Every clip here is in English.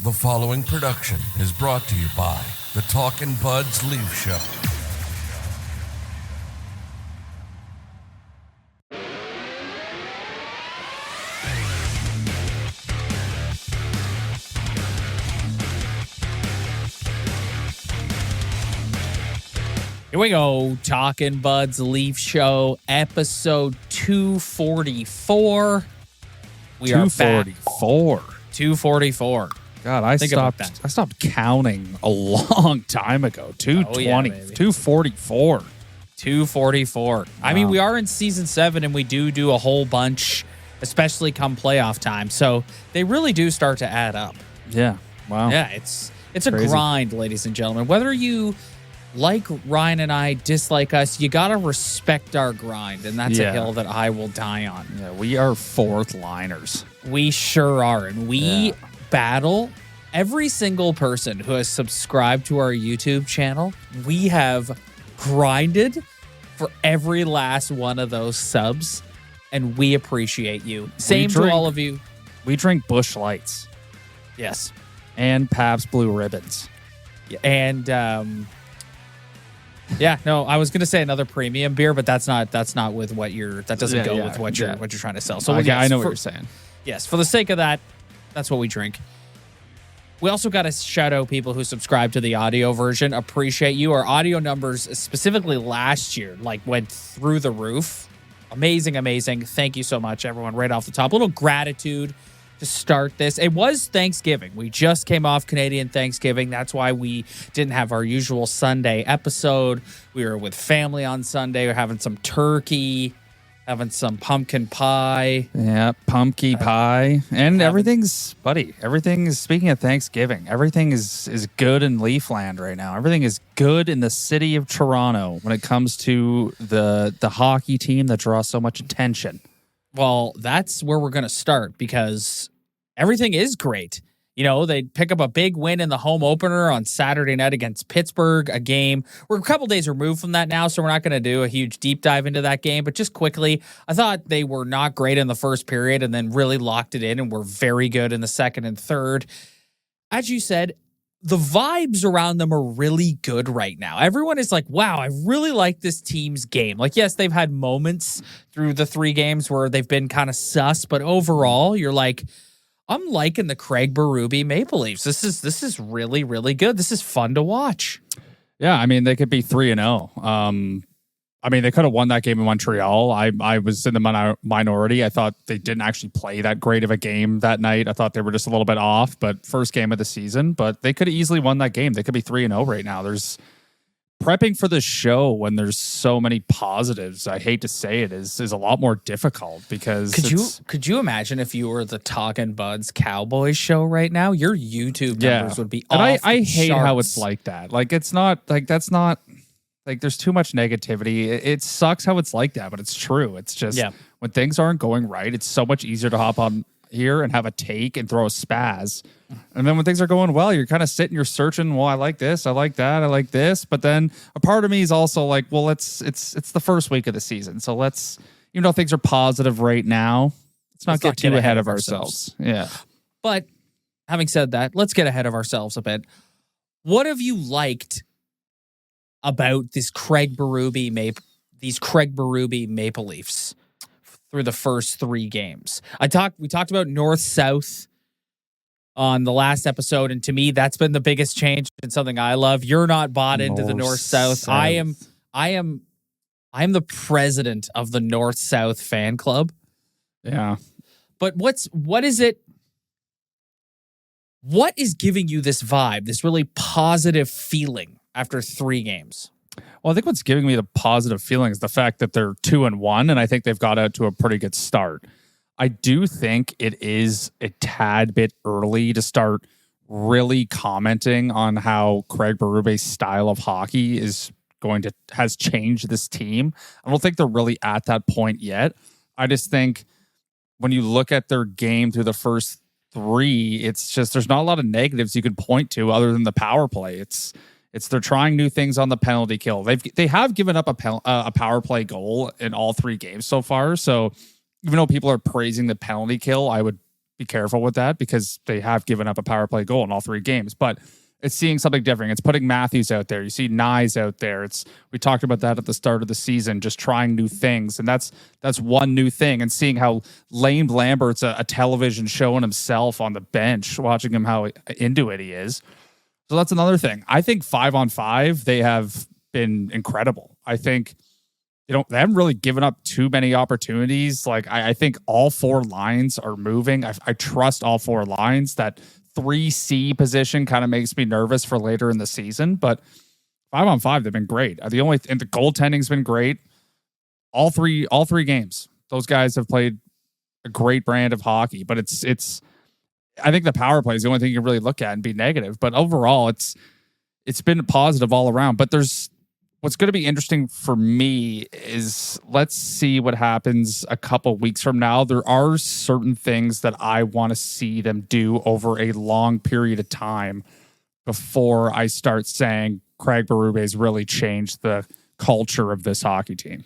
The following production is brought to you by the Talkin' Buds Leaf Show. Here we go, Talkin' Buds Leaf Show, episode 244. We are back. 244. God, I stopped counting a long time ago. 220, 244. 244. Wow. I mean, we are in season 7 and we do a whole bunch, especially come playoff time. So they really do start to add up. Yeah. Wow. Yeah, it's a grind, ladies and gentlemen. Whether you like Ryan and I, dislike us, you got to respect our grind. And that's a hill that I will die on. Yeah, we are fourth liners. We sure are. And we battle every single person who has subscribed to our YouTube channel. We have grinded for every last one of those subs. And we appreciate you. Same to all of you. We drink Busch Lights. Yes. And Pabst Blue Ribbons. And, yeah, no, I was gonna say another premium beer, but that's not with what that doesn't go with what you're trying to sell. So I know what you're saying. Yes, for the sake of that, that's what we drink. We also got to shout out people who subscribe to the audio version. Appreciate you. Our audio numbers, specifically last year, went through the roof. Amazing. Thank you so much, everyone. Right off the top, a little gratitude to start this. It was Thanksgiving. We just came off Canadian Thanksgiving. That's why we didn't have our usual Sunday episode. We were with family on Sunday. We're having some turkey, having some pumpkin pie. Yeah, pumpkin pie. And everything is, speaking of Thanksgiving, everything is good in Leafland right now. Everything is good in the city of Toronto when it comes to the hockey team that draws so much attention. Well, that's where we're going to start because everything is great. You know, they pick up a big win in the home opener on Saturday night against Pittsburgh, a game. We're a couple days removed from that now, so we're not going to do a huge deep dive into that game. But just quickly, I thought they were not great in the first period and then really locked it in and were very good in the second and third. As you said, the vibes around them are really good right now. Everyone is like, wow, I really like this team's game. Yes, they've had moments through the 3 games where they've been kind of sus, but overall, you're like, I'm liking the Craig Berube Maple Leafs. This is really, really good. This is fun to watch. Yeah, I mean, they could be 3-0. I mean, they could have won that game in Montreal. I was in the minority. I thought they didn't actually play that great of a game that night. I thought they were just a little bit off, but first game of the season. But they could have easily won that game. They could be 3-0 right now. There's prepping for the show when there's so many positives. I hate to say it, is a lot more difficult because could you imagine if you were the Talkin' Buds Cowboys show right now? Your YouTube numbers would be off. And I hate how it's like that. It's not that's not. There's too much negativity. It sucks how it's like that, but it's true. It's just when things aren't going right, it's so much easier to hop on here and have a take and throw a spaz. And then when things are going well, you're kind of sitting, you're searching, well, I like this, I like that, I like this. But then a part of me is also like, well, it's the first week of the season. So let's, even though things are positive right now, let's not get too ahead of ourselves. Yeah. But having said that, let's get ahead of ourselves a bit. What have you liked about these Craig Berube Maple Leafs through the first 3 games? We talked about North-South on the last episode, and to me, that's been the biggest change and something I love. You're not bought into the North-South. I am the president of the North-South fan club. Yeah. But what is it? What is giving you this vibe, this really positive feeling after 3 games? Well, I think what's giving me the positive feeling is the fact that they're 2-1, and I think they've got out to a pretty good start. I do think it is a tad bit early to start really commenting on how Craig Berube's style of hockey has changed this team. I don't think they're really at that point yet. I just think when you look at their game through the first 3, it's just there's not a lot of negatives you could point to other than the power play. It's they're trying new things on the penalty kill. They have given up a power play goal in all 3 games so far. So even though people are praising the penalty kill, I would be careful with that because they have given up a power play goal in all 3 games. But it's seeing something different. It's putting Matthews out there. You see Knies out there. We talked about that at the start of the season, just trying new things. And that's one new thing. And seeing how Lane Lambert's a television show in himself on the bench, watching him how into it he is. So that's another thing. I think 5-on-5, they have been incredible. I think they haven't really given up too many opportunities. Like I think all 4 lines are moving. I trust all 4 lines. That 3C position kind of makes me nervous for later in the season, but 5-on-5, they've been great. And the goaltending's been great. All three games, those guys have played a great brand of hockey, but it's, I think the power play is the only thing you can really look at and be negative, but overall it's been positive all around. But what's going to be interesting for me is let's see what happens a couple weeks from now. There are certain things that I want to see them do over a long period of time before I start saying Craig Berube has really changed the culture of this hockey team.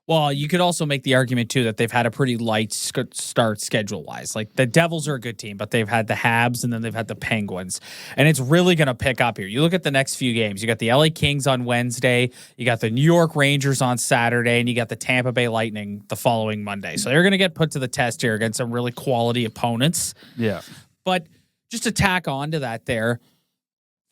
Well, you could also make the argument, too, that they've had a pretty light start schedule-wise. Like, the Devils are a good team, but they've had the Habs and then they've had the Penguins. And it's really going to pick up here. You look at the next few games. You got the LA Kings on Wednesday. You got the New York Rangers on Saturday. And you got the Tampa Bay Lightning the following Monday. So they're going to get put to the test here against some really quality opponents. Yeah. But just to tack on to that there,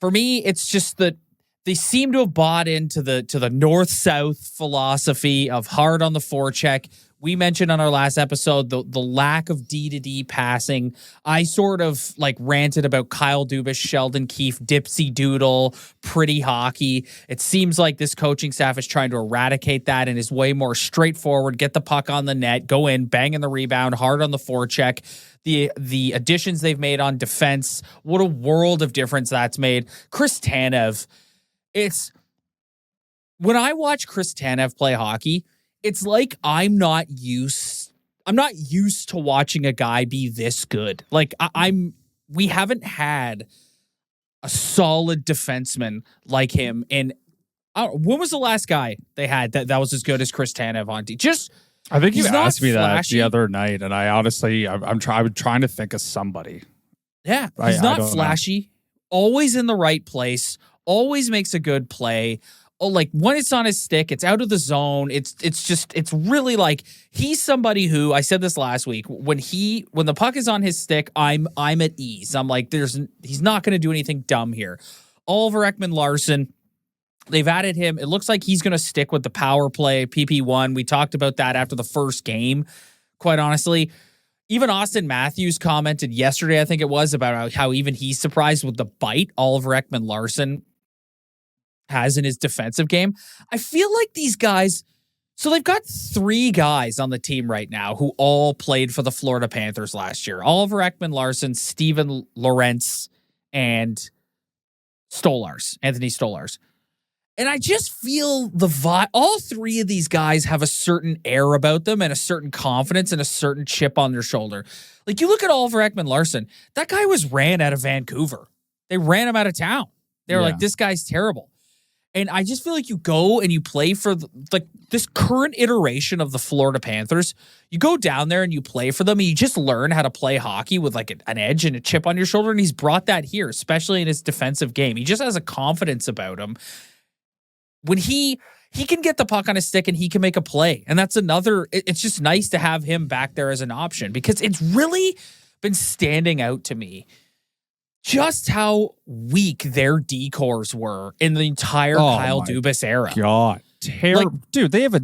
for me, it's just that they seem to have bought into the north-south philosophy of hard on the forecheck. We mentioned on our last episode the lack of D-to-D passing. I sort of like ranted about Kyle Dubas, Sheldon Keefe, Dipsy Doodle, pretty hockey. It seems like this coaching staff is trying to eradicate that and is way more straightforward. Get the puck on the net, go in, bang in the rebound, hard on the forecheck. The additions they've made on defense, what a world of difference that's made. Chris Tanev. When I watch Chris Tanev play hockey, it's like I'm not used to watching a guy be this good. Like we haven't had a solid defenseman like him. And when was the last guy they had that was as good as Chris Tanev on D? I think you asked me flashy. that the other night, and I honestly, I'm trying to think of somebody. Yeah, he's not flashy. Always in the right place. Always makes a good play. Oh, like when it's on his stick, it's out of the zone. It's really like he's somebody who, I said this last week, when the puck is on his stick, I'm at ease. I'm like, he's not going to do anything dumb here. Oliver Ekman-Larsson, they've added him. It looks like he's going to stick with the power play, PP1. We talked about that after the first game, quite honestly. Even Auston Matthews commented yesterday, I think it was, about how even he's surprised with the bite Oliver Ekman-Larsson has in his defensive game. I feel like these guys, so they've got 3 guys on the team right now who all played for the Florida Panthers last year. Oliver Ekman-Larsson, Steven Lorentz, and Anthony Stolarz. And I just feel the vibe. All 3 of these guys have a certain air about them and a certain confidence and a certain chip on their shoulder. Like you look at Oliver Ekman-Larsson, that guy was ran out of Vancouver. They ran him out of town. They were like, this guy's terrible. And I just feel like you go and you play for this current iteration of the Florida Panthers. You go down there and you play for them and you just learn how to play hockey with like an edge and a chip on your shoulder. And he's brought that here, especially in his defensive game. He just has a confidence about him. When he can get the puck on his stick and he can make a play. And that's it's just nice to have him back there as an option because it's really been standing out to me just how weak their D-cores were in the entire Kyle Dubas era. God, terrible. Dude, they have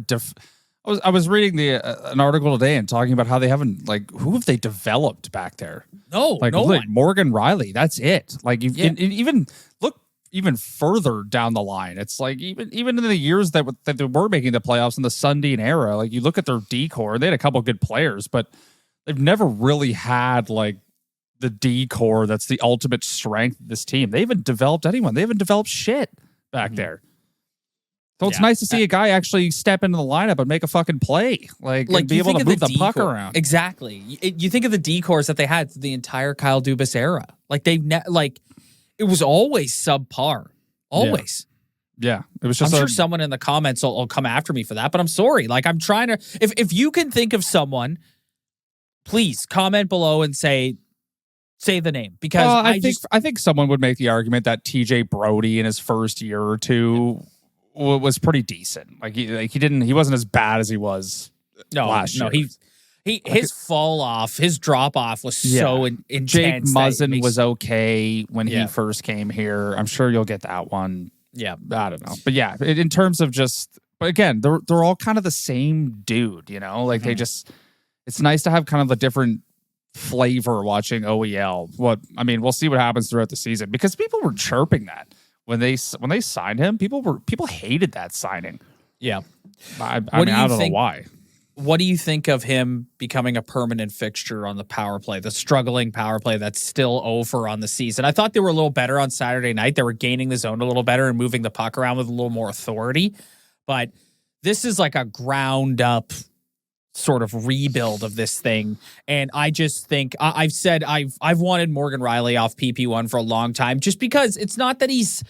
I was reading an article today and talking about how they haven't, who have they developed back there? No one. Morgan Rielly, that's it. Even look even further down the line. It's like even in the years that they were making the playoffs in the Sundin era, like you look at their D-core, they had a couple of good players, but they've never really had the D-core that's the ultimate strength of this team. They haven't developed anyone. They haven't developed shit back there. So it's nice to see a guy actually step into the lineup and make a fucking play. And be able to move the puck around. Exactly. You think of the D-cores that they had the entire Kyle Dubas era. It was always subpar. Always. Yeah. It was just I'm sure someone in the comments will come after me for that, but I'm sorry. I'm trying to, if you can think of someone please comment below and say the name, because I think someone would make the argument that TJ Brody in his first year or two was pretty decent. Like he wasn't as bad as he was last year. His fall off, his drop off was so intense. Jake Muzzin was okay when he first came here. I'm sure you'll get that one. Yeah, I don't know, but yeah, in terms of just, but again, they're all kind of the same dude, you know. Like they just, it's nice to have kind of a different flavor watching OEL. We'll see what happens throughout the season, because people were chirping that when they signed him. People hated that signing. Yeah, I don't know why. What do you think of him becoming a permanent fixture on the power play, the struggling power play that's still over on the season? I thought they were a little better on Saturday night. They were gaining the zone a little better and moving the puck around with a little more authority. But this is like a ground up sort of rebuild of this thing. And I just think I've said I've wanted Morgan Rielly off PP1 for a long time, just because it's not that he's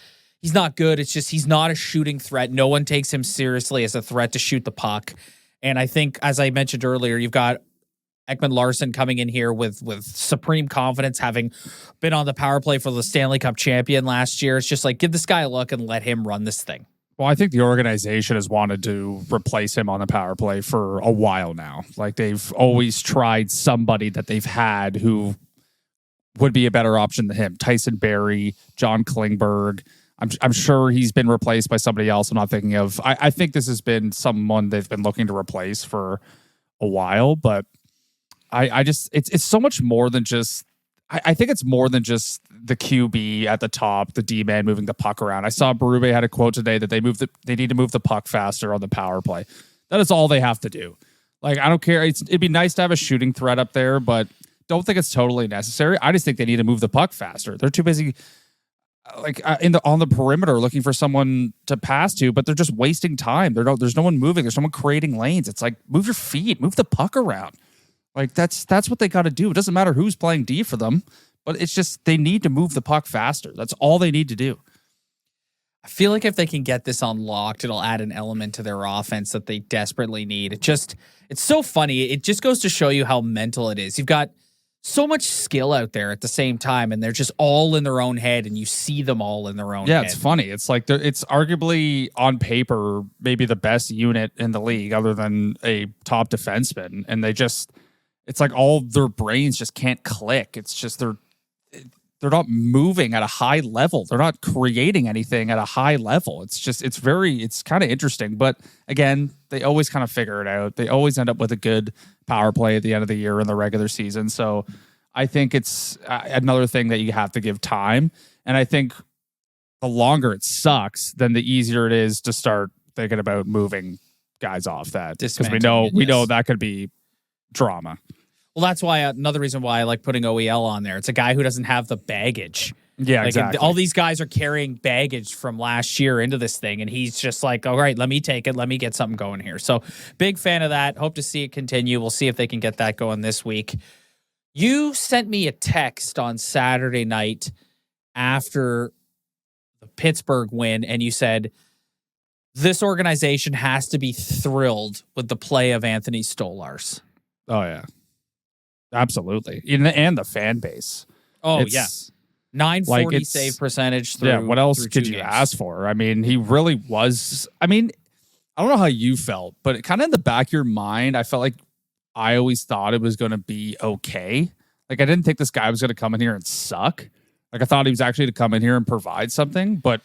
not good. It's just he's not a shooting threat. No one takes him seriously as a threat to shoot the puck. And I think, as I mentioned earlier, you've got Ekman-Larsson coming in here with supreme confidence, having been on the power play for the Stanley Cup champion last year. It's just like, give this guy a look and let him run this thing. Well, I think the organization has wanted to replace him on the power play for a while now. Like, they've always tried somebody that they've had who would be a better option than him. Tyson Barrie, John Klingberg. I'm sure he's been replaced by somebody else I'm not thinking of. I think this has been someone they've been looking to replace for a while, but I just, it's so much more than just, I think it's more than just the QB at the top, the D-man moving the puck around. I saw Berube had a quote today that they need to move the puck faster on the power play. That is all they have to do. Like, I don't care. It'd be nice to have a shooting threat up there, but don't think it's totally necessary. I just think they need to move the puck faster. They're too busy on the perimeter looking for someone to pass to, but they're just wasting time. There's no one moving. There's no one creating lanes. It's like, move your feet, move the puck around. Like, that's what they got to do. It doesn't matter who's playing D for them, but it's just, they need to move the puck faster. That's all they need to do. I feel like if they can get this unlocked, it'll add an element to their offense that they desperately need. It's so funny. It just goes to show you how mental it is. You've got so much skill out there at the same time, and they're just all in their own head, and you see them all in their own head. Yeah, it's funny. It's like, it's arguably on paper maybe the best unit in the league other than a top defenseman, and it's like all their brains just can't click. It's just they're not moving at a high level. They're not creating anything at a high level. It's kind of interesting. But again, they always kind of figure it out. They always end up with a good power play at the end of the year in the regular season. So I think it's another thing that you have to give time. And I think the longer it sucks, then the easier it is to start thinking about moving guys off that. Because we know that could be drama. Well, that's why another reason why I like putting OEL on there. It's a guy who doesn't have the baggage. Yeah, exactly. All these guys are carrying baggage from last year into this thing, and he's just like, all right, let me take it. Let me get something going here. So big fan of that. Hope to see it continue. We'll see if they can get that going this week. You sent me a text on Saturday night after the Pittsburgh win, and you said, this organization has to be thrilled with the play of Anthony Stolarz. Oh, yeah. Absolutely. And the fan base. Oh, yeah. 940 save percentage through. Yeah, what else could you games. ask for? I mean, he really was. I mean, I don't know how you felt, but kind of in the back of your mind, I felt like I always thought it was going to be okay. Like, I didn't think this guy was going to come in here and suck. Like, I thought he was actually to come in here and provide something, but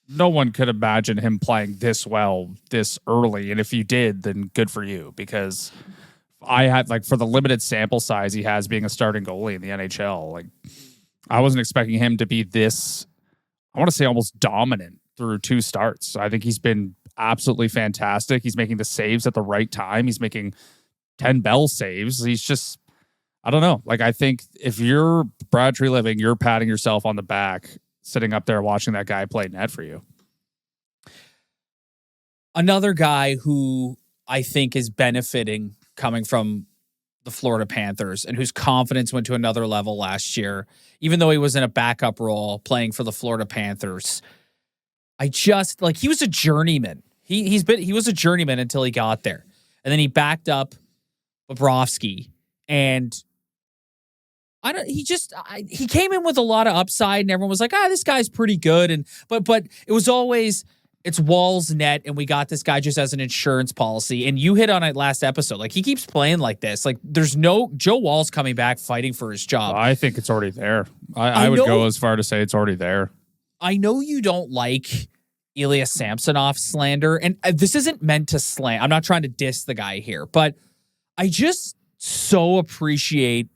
no one could imagine him playing this well this early. And if you did, then good for you, because I had, like, for the limited sample size he has being a starting goalie in the NHL, like, I wasn't expecting him to be this, I want to say, almost dominant through 2 starts. I think he's been absolutely fantastic. He's making the saves at the right time. He's making 10 Bell saves. He's just, I don't know. Like, I think if you're Brad Treliving, you're patting yourself on the back sitting up there watching that guy play net for you. Another guy who I think is benefiting coming from the Florida Panthers and whose confidence went to another level last year, even though he was in a backup role playing for the Florida Panthers. I just, like, he was a journeyman. He was a journeyman until he got there. And then he backed up Bobrovsky And he came in with a lot of upside, and everyone was like, this guy's pretty good. But it was always, it's Wall's net, and we got this guy just as an insurance policy. And you hit on it last episode. Like, he keeps playing like this. Like, there's no Joe Wall's coming back fighting for his job. I think it's already there. I would go as far to say it's already there. I know you don't like Ilya Samsonov slander, and this isn't meant to slam. I'm not trying to diss the guy here, but I just so appreciate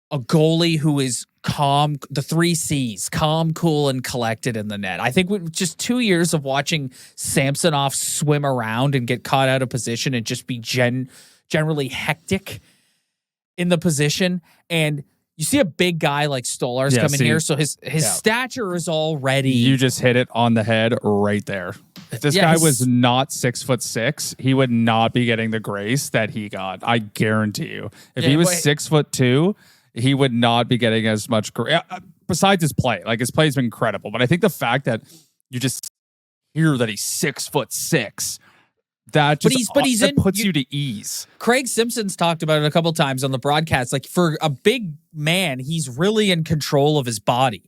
a goalie who is calm, the 3 C's, calm, cool, and collected in the net. I think with just 2 years of watching Samsonov swim around and get caught out of position and just be generally hectic in the position, and you see a big guy like Stolarz come in here, so his stature is already... You just hit it on the head right there. If this guy was not 6'6", he would not be getting the grace that he got. I guarantee you. If he was 6'2", he would not be getting as much grace. Besides his play. Like, his play's been incredible. But I think the fact that you just hear that he's 6'6", that just puts you to ease. Craig Simpson's talked about it a couple times on the broadcast. Like, for a big man, he's really in control of his body.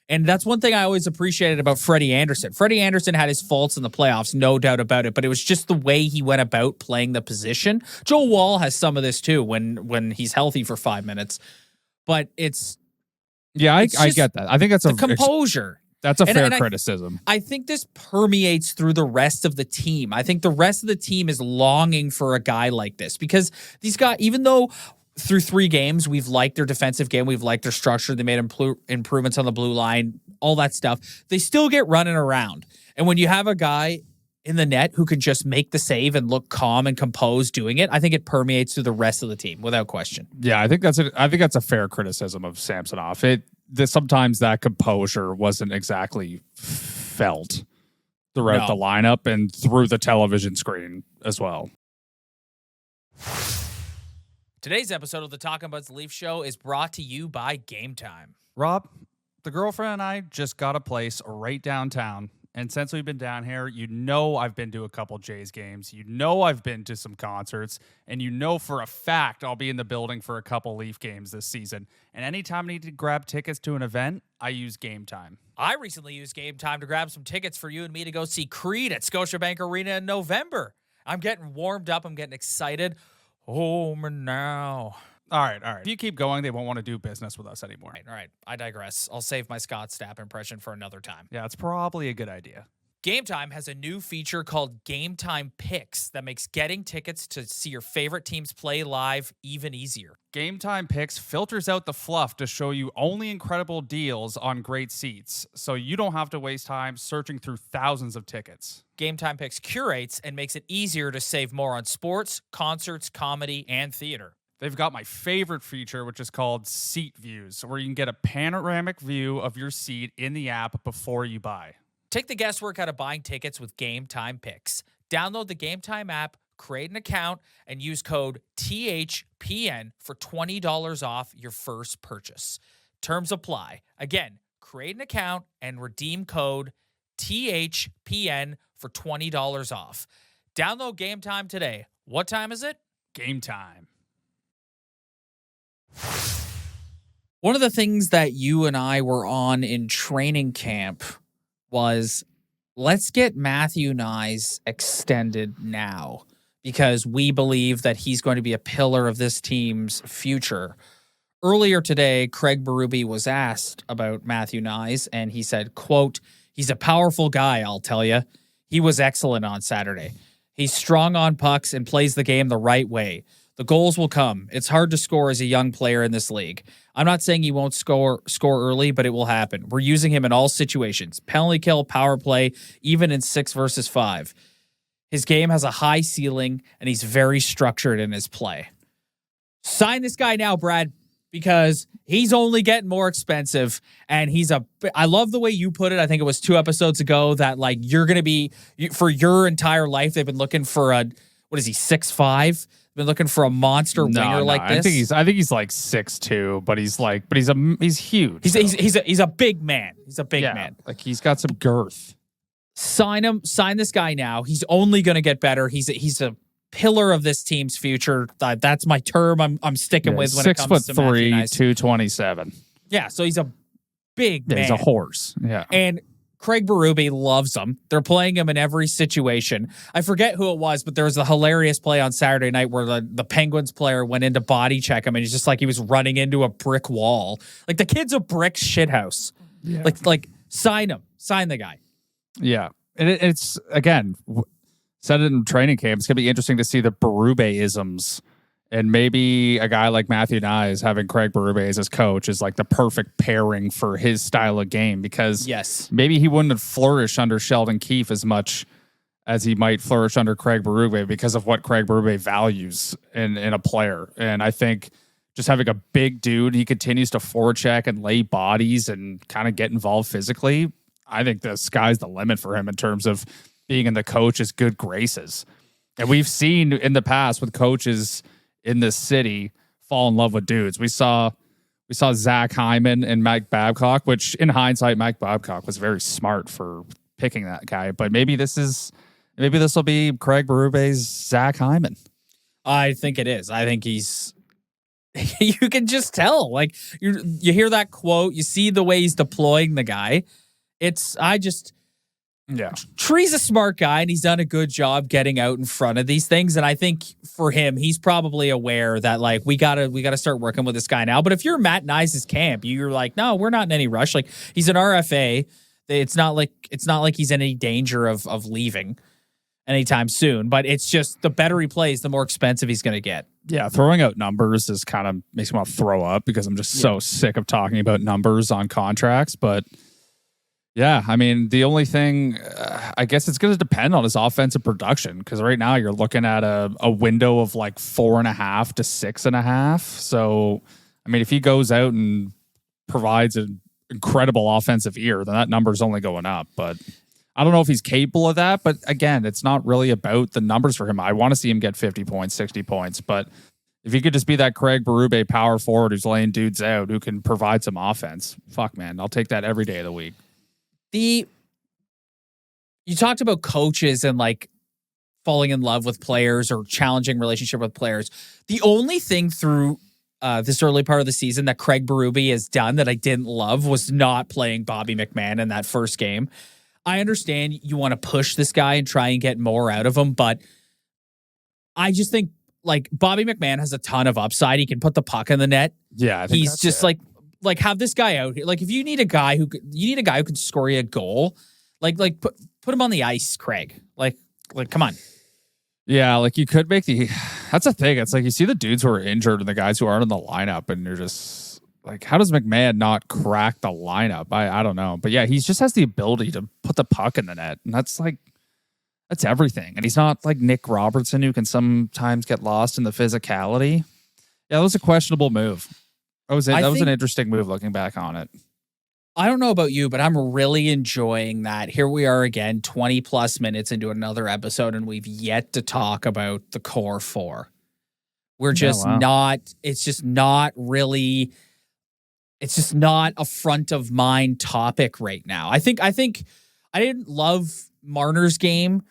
And that's one thing I always appreciated about Freddie Anderson. Freddie Anderson had his faults in the playoffs, no doubt about it, but it was just the way he went about playing the position. Joe Wall has some of this too when he's healthy for 5 minutes. But it's... Yeah, I get that. I think that's the composure. That's a fair criticism. I think this permeates through the rest of the team. I think the rest of the team is longing for a guy like this because these guys, even though through 3 games, we've liked their defensive game, we've liked their structure, they made improvements on the blue line, all that stuff, they still get running around. And when you have a guy in the net who can just make the save and look calm and composed doing it, I think it permeates through the rest of the team without question. Yeah, I think that's a fair criticism of Samsonov. Sometimes that composure wasn't exactly felt throughout the lineup and through the television screen as well. Today's episode of the Talking Buds Leaf Show is brought to you by Game Time. Rob, the girlfriend and I just got a place right downtown. And since we've been down here, you know I've been to a couple Jays games. You know I've been to some concerts. And you know for a fact I'll be in the building for a couple Leaf games this season. And anytime I need to grab tickets to an event, I use Game Time. I recently used Game Time to grab some tickets for you and me to go see Creed at Scotiabank Arena in November. I'm getting warmed up. I'm getting excited. Home and now. All right. If you keep going, they won't want to do business with us anymore. All right. I digress. I'll save my Scott Stapp impression for another time. Yeah, it's probably a good idea. Game Time has a new feature called Game Time Picks that makes getting tickets to see your favorite teams play live even easier. Game Time Picks filters out the fluff to show you only incredible deals on great seats, so you don't have to waste time searching through thousands of tickets. Game Time Picks curates and makes it easier to save more on sports, concerts, comedy, and theater. They've got my favorite feature, which is called Seat Views, where you can get a panoramic view of your seat in the app before you buy. Take the guesswork out of buying tickets with Game Time Picks. Download the Game Time app, create an account, and use code THPN for $20 off your first purchase. Terms apply. Again, create an account and redeem code THPN for $20 off. Download Game Time today. What time is it? Game time. One of the things that you and I were on in training camp was, let's get Matthew Knies extended now because we believe that he's going to be a pillar of this team's future. Earlier today, Craig Berube was asked about Matthew Knies, and he said, quote, "He's a powerful guy, I'll tell you. He was excellent on Saturday. He's strong on pucks and plays the game the right way. The goals will come. It's hard to score as a young player in this league. I'm not saying he won't score early, but it will happen. We're using him in all situations. Penalty kill, power play, even in 6 versus 5. His game has a high ceiling, and he's very structured in his play." Sign this guy now, Brad, because he's only getting more expensive, and I love the way you put it. I think it was 2 episodes ago that, like, you're going to be, for your entire life, they've been looking for what is he, 6'5"? Been looking for a monster winger like this. I think he's like 6'2", but he's huge. He's a big man. He's a big man. Like, he's got some girth. Sign him. Sign this guy now. He's only going to get better. He's a pillar of this team's future. That's my term I'm sticking with when it comes to 6'3", Matthew Knies. 227. Yeah, so he's a big man. He's a horse. Yeah. And Craig Berube loves him. They're playing him in every situation. I forget who it was, but there was a hilarious play on Saturday night where the Penguins player went in to body check him, and he's just like he was running into a brick wall. Like, the kid's a brick shithouse. Yeah. Like sign him. Sign the guy. Yeah. And it's, again, said it in training camp, it's going to be interesting to see the Berube-isms. And maybe a guy like Matthew Knies having Craig Berube as his coach is like the perfect pairing for his style of game, because maybe he wouldn't have flourished under Sheldon Keefe as much as he might flourish under Craig Berube because of what Craig Berube values in a player. And I think just having a big dude, he continues to forecheck and lay bodies and kind of get involved physically. I think the sky's the limit for him in terms of being in the coach's good graces. And we've seen in the past with coaches in this city fall in love with dudes. We saw Zach Hyman and Mike Babcock, which in hindsight, Mike Babcock was very smart for picking that guy. But maybe this will be Craig Berube's Zach Hyman. I think it is. I think he's. You can just tell. Like, you hear that quote, you see the way he's deploying the guy. Tree's a smart guy, and he's done a good job getting out in front of these things. And I think for him, he's probably aware that, like, we gotta start working with this guy now. But if you're Matt Knies' camp, you're like, no, we're not in any rush. Like, he's an RFA. It's not like he's in any danger of leaving anytime soon. But it's just the better he plays, the more expensive he's gonna get. Yeah, throwing out numbers is kind of makes me want to throw up because I'm just so sick of talking about numbers on contracts. But yeah, I mean, the only thing, I guess it's going to depend on his offensive production, because right now you're looking at a window of like 4.5 to 6.5. So, I mean, if he goes out and provides an incredible offensive year, then that number's only going up. But I don't know if he's capable of that. But again, it's not really about the numbers for him. I want to see him get 50 points, 60 points. But if he could just be that Craig Berube power forward who's laying dudes out, who can provide some offense, fuck, man, I'll take that every day of the week. You talked about coaches and like falling in love with players or challenging relationship with players. The only thing through this early part of the season that Craig Berube has done that I didn't love was not playing Bobby McMann in that first game. I understand you want to push this guy and try and get more out of him, but I just think like Bobby McMann has a ton of upside. He can put the puck in the net. Yeah, I think he's just it. Like have this guy out here. Like if you need a guy who can score you a goal, like put him on the ice, Craig. Like come on. Yeah, like you could make that's the thing. It's like you see the dudes who are injured and the guys who aren't in the lineup, and you're just like, how does McMahon not crack the lineup? I don't know. But yeah, he just has the ability to put the puck in the net, and that's everything. And he's not like Nick Robertson, who can sometimes get lost in the physicality. Yeah, that was a questionable move. That was an interesting move looking back on it. I don't know about you, but I'm really enjoying that. Here we are again, 20 plus minutes into another episode, and we've yet to talk about the core four. It's just not a front of mind topic right now. I think I didn't love Marner's game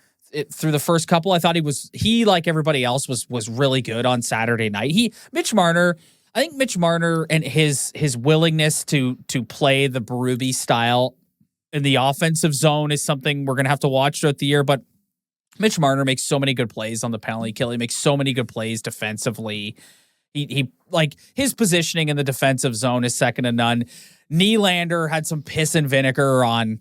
through the first couple. I thought he like everybody else was really good on Saturday night. I think Mitch Marner and his willingness to play the Berube style in the offensive zone is something we're going to have to watch throughout the year. But Mitch Marner makes so many good plays on the penalty kill. He makes so many good plays defensively. He like his positioning in the defensive zone is second to none. Nylander had some piss and vinegar on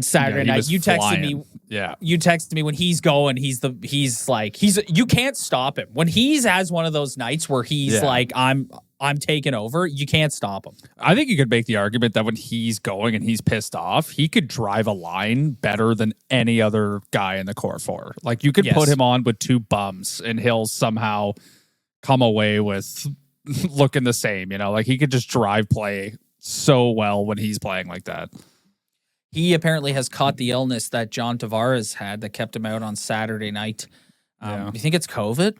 Saturday night. You texted me. Yeah. You texted me when he's going, you can't stop him. When he's has one of those nights where he's like, I'm taking over, you can't stop him. I think you could make the argument that when he's going and he's pissed off, he could drive a line better than any other guy in the core four. Like you could put him on with two bums and he'll somehow come away with looking the same, like he could just drive play so well when he's playing like that. He apparently has caught the illness that John Tavares had that kept him out on Saturday night. Do you think it's COVID?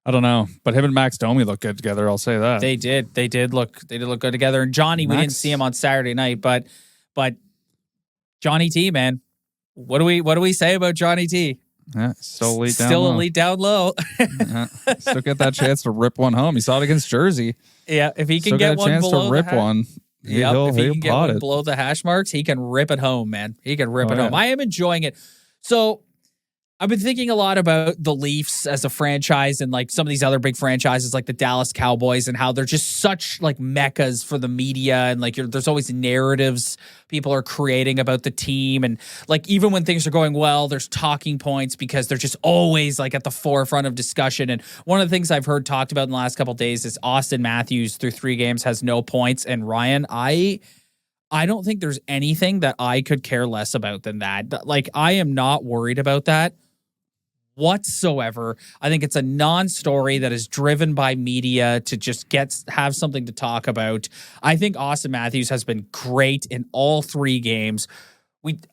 I don't know, but him and Max Domi look good together. I'll say that they did look good together. And Johnny, we didn't see him on Saturday night, but Johnny T, man, what do we say about Johnny T? Yeah, still elite down Still low. elite down low. Yeah, still get that chance to rip one home. You saw it against Jersey. Yeah, if he can Still get get a one chance below to rip the one. Yep, if he can get pot one it. below the hash marks, he can rip it home, man. He can rip it home. Yeah. I am enjoying it. So I've been thinking a lot about the Leafs as a franchise and like some of these other big franchises like the Dallas Cowboys and how they're just such like meccas for the media and like there's always narratives people are creating about the team and like even when things are going well, there's talking points because they're just always like at the forefront of discussion. And one of the things I've heard talked about in the last couple of days is Auston Matthews through 3 games has no points. And Ryan, I don't think there's anything that I could care less about than that. Like I am not worried about that whatsoever. I think it's a non-story that is driven by media to just have something to talk about. I think Auston Matthews has been great in all 3 games.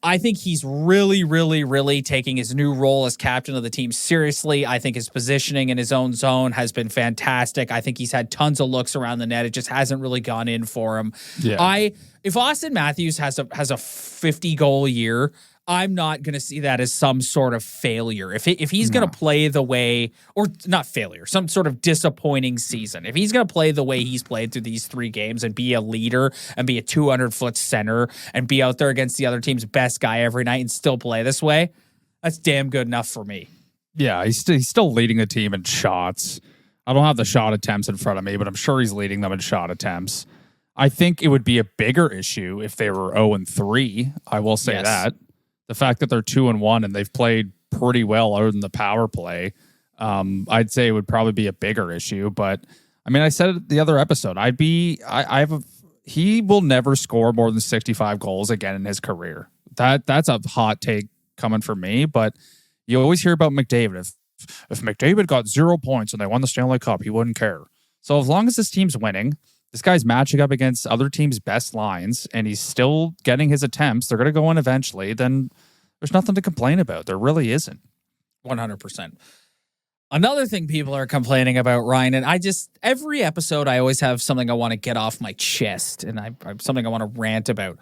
I think he's really, really, really taking his new role as captain of the team seriously. I think his positioning in his own zone has been fantastic. I think he's had tons of looks around the net. It just hasn't really gone in for him. Yeah. If Auston Matthews has a 50-goal year, I'm not going to see that as some sort of failure. If he's going to play the way, or not failure, some sort of disappointing season. If he's going to play the way he's played through these 3 games and be a leader and be a 200-foot center and be out there against the other team's best guy every night and still play this way, that's damn good enough for me. Yeah, he's still leading the team in shots. I don't have the shot attempts in front of me, but I'm sure he's leading them in shot attempts. I think it would be a bigger issue if they were 0-3. I will say that. The fact that they're 2-1 and they've played pretty well other than the power play, I'd say it would probably be a bigger issue. But I mean, I said it the other episode. He will never score more than 65 goals again in his career. That's a hot take coming from me. But you always hear about McDavid. If McDavid got 0 points and they won the Stanley Cup, he wouldn't care. So as long as this team's winning, this guy's matching up against other teams' best lines, and he's still getting his attempts. They're going to go in eventually. Then there's nothing to complain about. There really isn't. 100%. Another thing people are complaining about, Ryan, and every episode I always have something I want to get off my chest, and I something I want to rant about.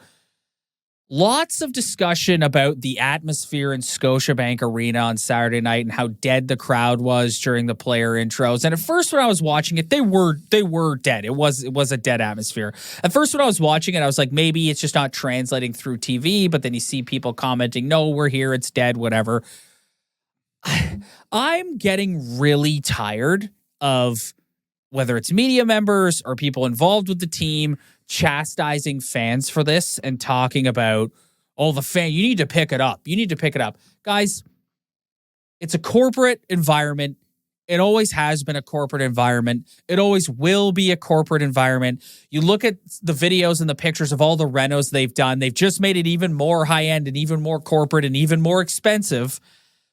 Lots of discussion about the atmosphere in Scotiabank Arena on Saturday night and how dead the crowd was during the player intros. And at first when I was watching it, they were dead. It was a dead atmosphere. At first when I was watching it, I was like, maybe it's just not translating through TV, but then you see people commenting, no, we're here, it's dead, whatever. I'm getting really tired of whether it's media members or people involved with the team chastising fans for this and talking about, you need to pick it up. You need to pick it up. Guys, it's a corporate environment. It always has been a corporate environment. It always will be a corporate environment. You look at the videos and the pictures of all the renos they've done. They've just made it even more high-end and even more corporate and even more expensive.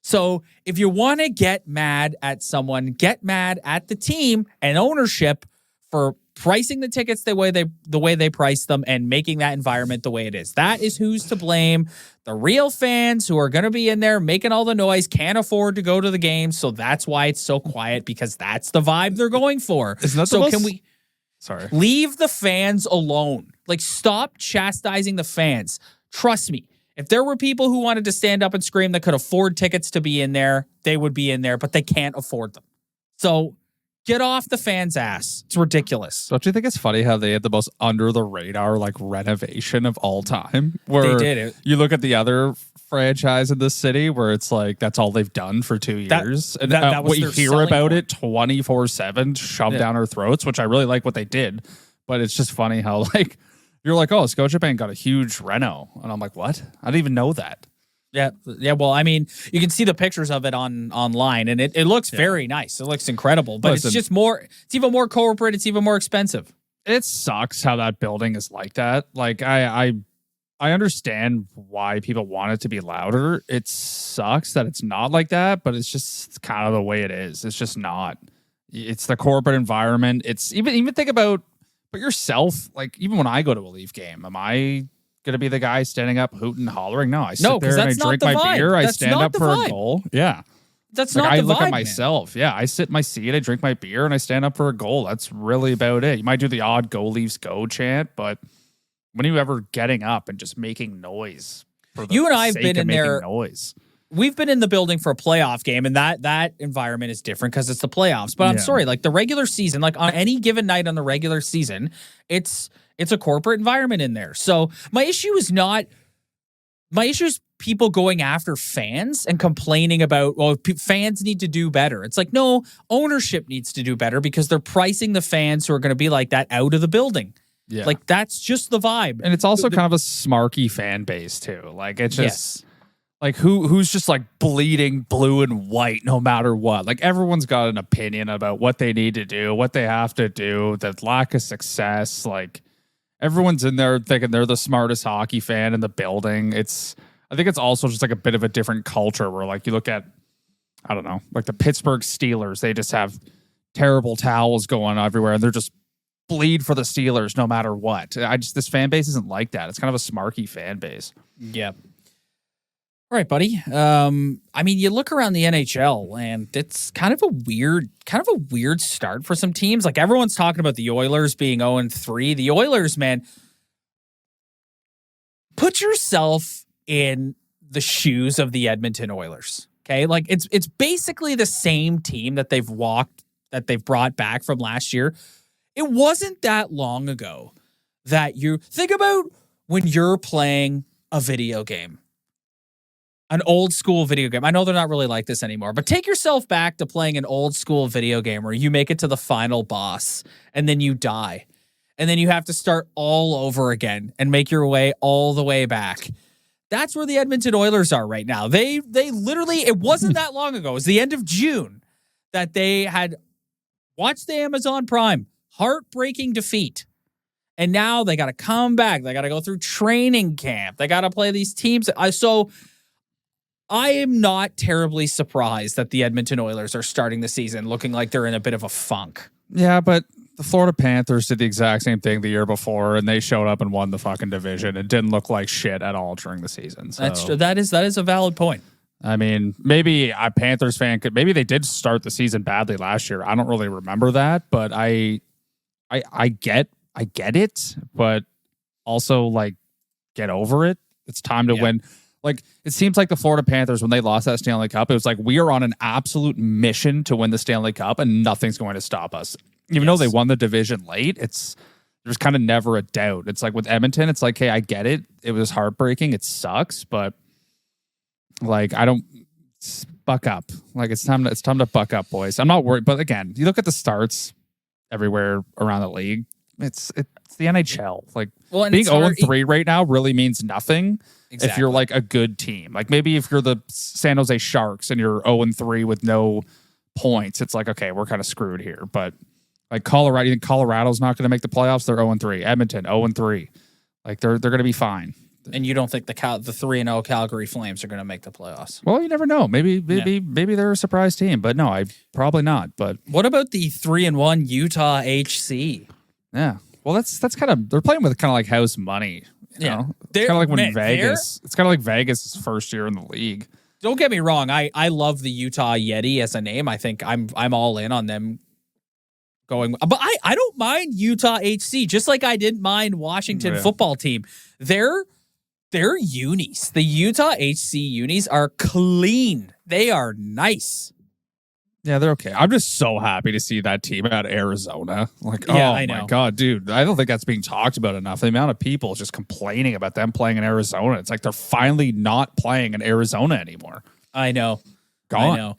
So if you want to get mad at someone, get mad at the team and ownership for pricing the tickets the way they price them and making that environment the way it is. That is who's to blame. The real fans who are going to be in there making all the noise can't afford to go to the game, so that's why it's so quiet, because that's the vibe they're going for. Can we leave the fans alone? Like, stop chastising the fans. Trust me. If there were people who wanted to stand up and scream that could afford tickets to be in there, they would be in there, but they can't afford them. So get off the fans' ass. It's ridiculous. Don't you think it's funny how they had the most under-the-radar renovation of all time? Where they did it. You look at the other franchise in the city where it's like that's all they've done for 2 years. That was what you hear about it 24/7 shoved down our throats, which I really like what they did. But it's just funny how you're like, oh, Scotiabank got a huge reno. And I'm like, what? I didn't even know that. Yeah. Well, I mean, you can see the pictures of it online, and it looks very nice. It looks incredible, but it's just more. It's even more corporate. It's even more expensive. It sucks how that building is like that. I understand why people want it to be louder. It sucks that it's not like that, but it's just kind of the way it is. It's just not. It's the corporate environment. It's even think about yourself. Even when I go to a Leaf game, am I going to be the guy standing up hooting and hollering? No, I sit there and I drink my beer. I stand up for a goal. Yeah. That's not the vibe, I look at man. myself. Yeah, I sit in my seat, I drink my beer, and I stand up for a goal. That's really about it. You might do the odd "Go Leafs Go" chant, but when are you ever getting up and just making noise? You and I have been in there. Noise. we've been in the building for a playoff game, and that environment is different because it's the playoffs. But I'm sorry, like the regular season, like on any given night on the regular season, it's a corporate environment in there. So my issue is people going after fans and complaining about, well, fans need to do better. It's like, no, ownership needs to do better because they're pricing the fans who are going to be like that out of the building. Yeah. Like, that's just the vibe. And it's also kind of a smarky fan base, too. Like, it's just, like, who's just, like, bleeding blue and white no matter what. Like, everyone's got an opinion about what they need to do, what they have to do, the lack of success. Like, everyone's in there thinking they're the smartest hockey fan in the building. I think it's also just, like, a bit of a different culture where, like, you look at, I don't know, like the Pittsburgh Steelers, they just have terrible towels going everywhere, and they're just bleed for the Steelers no matter what. This fan base isn't like that. It's kind of a smarky fan base. Yeah. All right, buddy. I mean, you look around the NHL and it's kind of a weird start for some teams. Like, everyone's talking about the Oilers being 0-3. The Oilers, man, put yourself in the shoes of the Edmonton Oilers. Okay? Like, it's basically the same team that they've brought back from last year. It wasn't that long ago that you think about when you're playing a video game, an old school video game. I know they're not really like this anymore, but take yourself back to playing an old school video game where you make it to the final boss and then you die. And then you have to start all over again and make your way all the way back. That's where the Edmonton Oilers are right now. They literally, it wasn't that long ago. It was the end of June that they had watched the Amazon Prime. Heartbreaking defeat. And now they got to come back. They got to go through training camp. They got to play these teams. So I am not terribly surprised that the Edmonton Oilers are starting the season looking like they're in a bit of a funk. Yeah, but the Florida Panthers did the exact same thing the year before, and they showed up and won the fucking division. It didn't look like shit at all during the season. So. That's true. That is a valid point. I mean, maybe a Panthers fan maybe they did start the season badly last year. I don't really remember that, but I get it, but also, like, get over it. It's time to win. Like, it seems like the Florida Panthers, when they lost that Stanley Cup, it was like, we are on an absolute mission to win the Stanley Cup and nothing's going to stop us. Even though they won the division late, there's kind of never a doubt. It's like with Edmonton, it's like, hey, I get it. It was heartbreaking. It sucks, but like, buck up. Like, it's time to buck up, boys. I'm not worried. But again, you look at the starts everywhere around the league. It's the NHL. Like, being 0-3 right now really means nothing. Exactly. If you're like a good team. Like, maybe if you're the San Jose Sharks and you're 0-3 with no points, it's like, okay, we're kind of screwed here. But like Colorado, you think Colorado's not going to make the playoffs? They're 0-3. Edmonton 0-3. Like, they're going to be fine. And you don't think the 3-0 Calgary Flames are going to make the playoffs? Well, you never know. Maybe they're a surprise team, but no, probably not. But what about the 3-1 Utah HC? Yeah, well, that's kind of, they're playing with kind of like house money. You know? It's kind of like when Vegas. It's kind of like Vegas' first year in the league. Don't get me wrong. I love the Utah Yeti as a name. I think I'm all in on them going. But I don't mind Utah HC, just like I didn't mind Washington football team. They're unis. The Utah HC unis are clean. They are nice. Yeah, they're okay. I'm just so happy to see that team out of Arizona. Like, I know. My God, dude. I don't think that's being talked about enough. The amount of people just complaining about them playing in Arizona. It's like they're finally not playing in Arizona anymore. I know. Gone.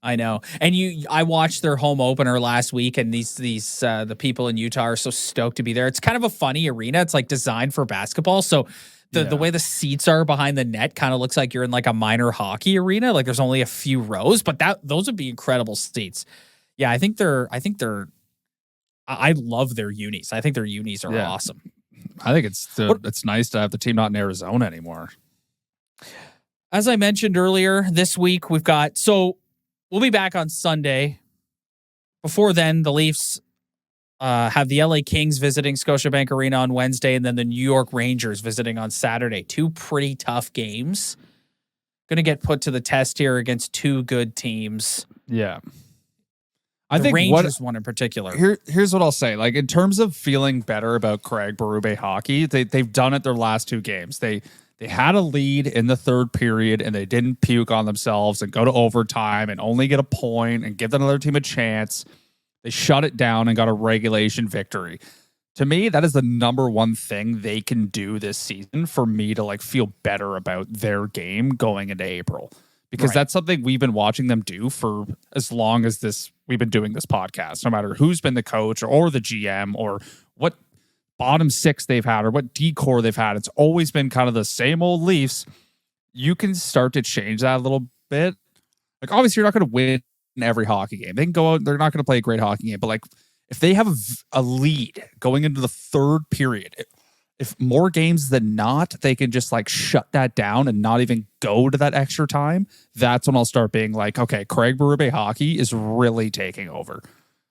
I know. And I watched their home opener last week, and the people in Utah are so stoked to be there. It's kind of a funny arena. It's like designed for basketball. So the way the seats are behind the net kind of looks like you're in like a minor hockey arena. Like, there's only a few rows, but those would be incredible seats. Yeah, I love their unis. I think their unis are awesome. I think it's nice to have the team not in Arizona anymore. As I mentioned earlier, this week we'll be back on Sunday. Before then, the Leafs have the LA Kings visiting Scotiabank Arena on Wednesday, and then the New York Rangers visiting on Saturday. Two pretty tough games. Going to get put to the test here against two good teams. Yeah. I the think Rangers one in particular. Here's what I'll say. Like, in terms of feeling better about Craig Berube hockey, they've done it their last 2 games. They had a lead in the 3rd period and they didn't puke on themselves and go to overtime and only get a point and give another team a chance. They shut it down and got a regulation victory. To me, that is the number one thing they can do this season for me to like feel better about their game going into April. Because that's something we've been watching them do for as long as we've been doing this podcast, no matter who's been the coach or the GM or what bottom 6 they've had or what decor they've had. It's always been kind of the same old Leafs. You can start to change that a little bit. Like, obviously, you're not going to win every hockey game. They can go out, they're not going to play a great hockey game, but like, if they have a lead going into the 3rd period, if more games than not, they can just like shut that down and not even go to that extra time. That's when I'll start being like, okay, Craig Berube hockey is really taking over.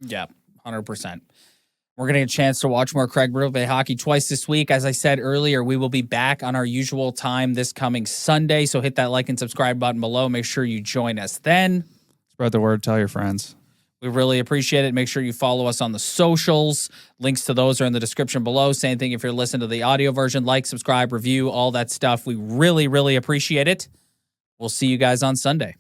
Yeah, 100%. We're going to get a chance to watch more Craig Berube hockey twice this week. As I said earlier, we will be back on our usual time this coming Sunday. So hit that like and subscribe button below. Make sure you join us then. Spread the word. Tell your friends. We really appreciate it. Make sure you follow us on the socials. Links to those are in the description below. Same thing if you're listening to the audio version. Like, subscribe, review, all that stuff. We really, really appreciate it. We'll see you guys on Sunday.